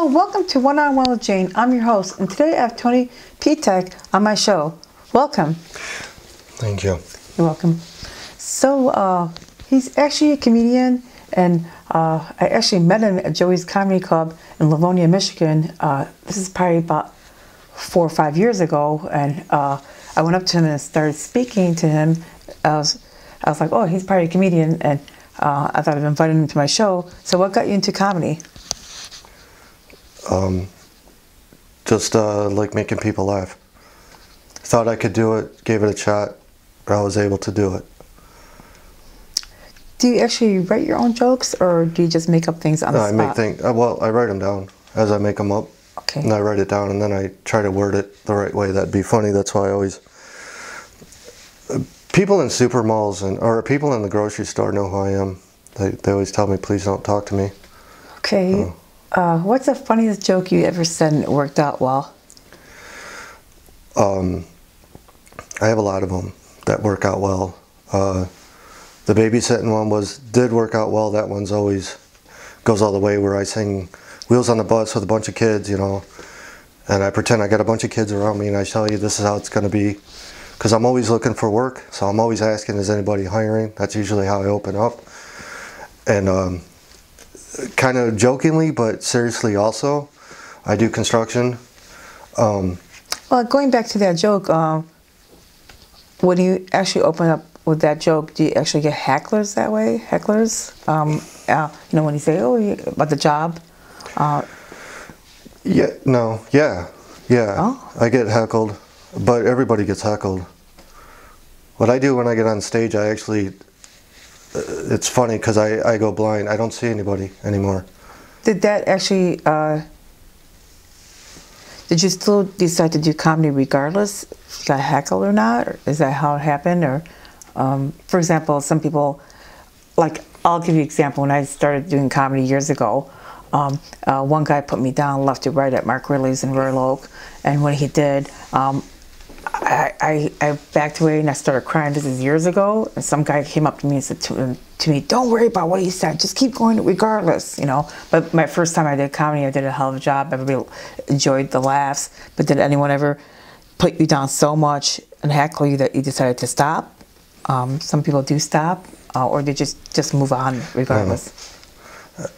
Hello, welcome to One on One with Jane. I'm your host, and today I have Tony Pitek on my show. Welcome. Thank you. You're welcome. So, he's actually a comedian, and I actually met him at Joey's Comedy Club in Livonia, Michigan. This is probably about 4 or 5 years ago, and I went up to him and started speaking to him. I was like, oh, he's probably a comedian, and I thought I'd invite him to my show. So what got you into comedy? Just like making people laugh. Thought I could do it, gave it a shot, I was able to do it. Do you actually write your own jokes, or do you just make up things on the spot? I make things, well, I write them down as I make them up. Okay. And I write it down, and then I try to word it the right way that'd be funny. That's why I always... people in super malls or people in the grocery store know who I am. They always tell me, please don't talk to me. Okay. What's the funniest joke you ever said and it worked out well? I have a lot of them that work out well. The babysitting one did work out well. That one's always goes all the way, where I sing Wheels on the Bus with a bunch of kids, you know, and I pretend I got a bunch of kids around me, and I tell you this is how it's going to be, because I'm always looking for work, so I'm always asking, is anybody hiring? That's usually how I open up. And kind of jokingly, but seriously also, I do construction. Well, going back to that joke, when you actually open up with that joke, do you actually get hecklers that way? Hecklers? You know, when you say, oh, about the job? Yeah. Oh. I get heckled, but everybody gets heckled. What I do when I get on stage, I actually, it's funny because I go blind. I don't see anybody anymore. Did that actually, did you still decide to do comedy regardless if you got heckled or not? Or is that how it happened? Or, for example, some people, like, I'll give you an example. When I started doing comedy years ago, one guy put me down left to right at Mark Ridley's in Royal Oak, and when he did, I backed away and I started crying. This is years ago, and some guy came up to me and said to me, don't worry about what he said, just keep going regardless, you know. But my first time I did comedy, I did a hell of a job. Everybody enjoyed the laughs. But did anyone ever put you down so much and heckle you that you decided to stop? Some people do stop, or they just move on regardless.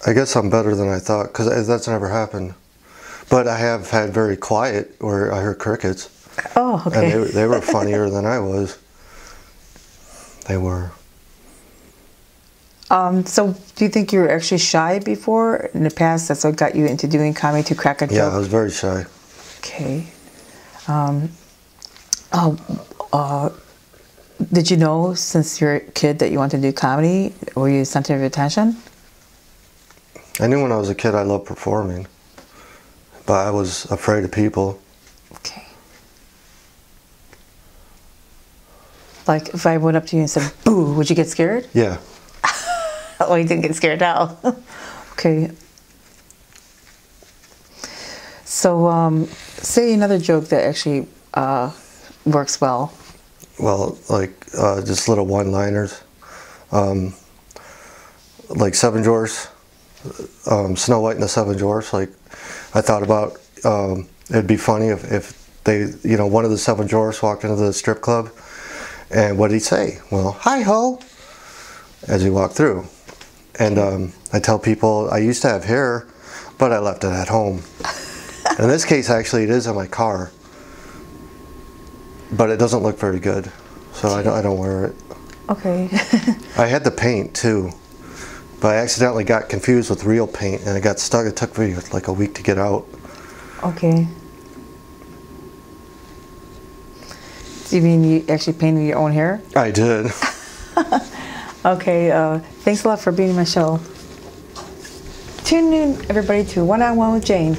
I guess I'm better than I thought, because that's never happened. But I have had very quiet where I heard crickets. Oh, okay. And they were funnier than I was. They were. So do you think you were actually shy before in the past? That's what got you into doing comedy, to crack a joke? Yeah, I was very shy. Okay. Did you know since you're a kid that you wanted to do comedy? Were you the center of attention? I knew when I was a kid I loved performing, but I was afraid of people. Okay. Like if I went up to you and said, boo, would you get scared? Yeah. Oh, you didn't get scared now. Okay. So, say another joke that actually works well. Well, like just little one-liners. Like Seven Dwarfs, Snow White and the Seven Dwarfs. Like, I thought about it'd be funny if they, you know, one of the Seven Dwarfs walked into the strip club, and what'd he say? Well, hi-ho, as he walked through. And I tell people I used to have hair, but I left it at home. In this case, actually, it is in my car, but it doesn't look very good, so I don't wear it. Okay. I had the paint too, but I accidentally got confused with real paint, and it got stuck. It took me like a week to get out. Okay. Do you mean you actually painted your own hair? I did. Okay, thanks a lot for being on my show. Tune in, everybody, to One on One with Jane.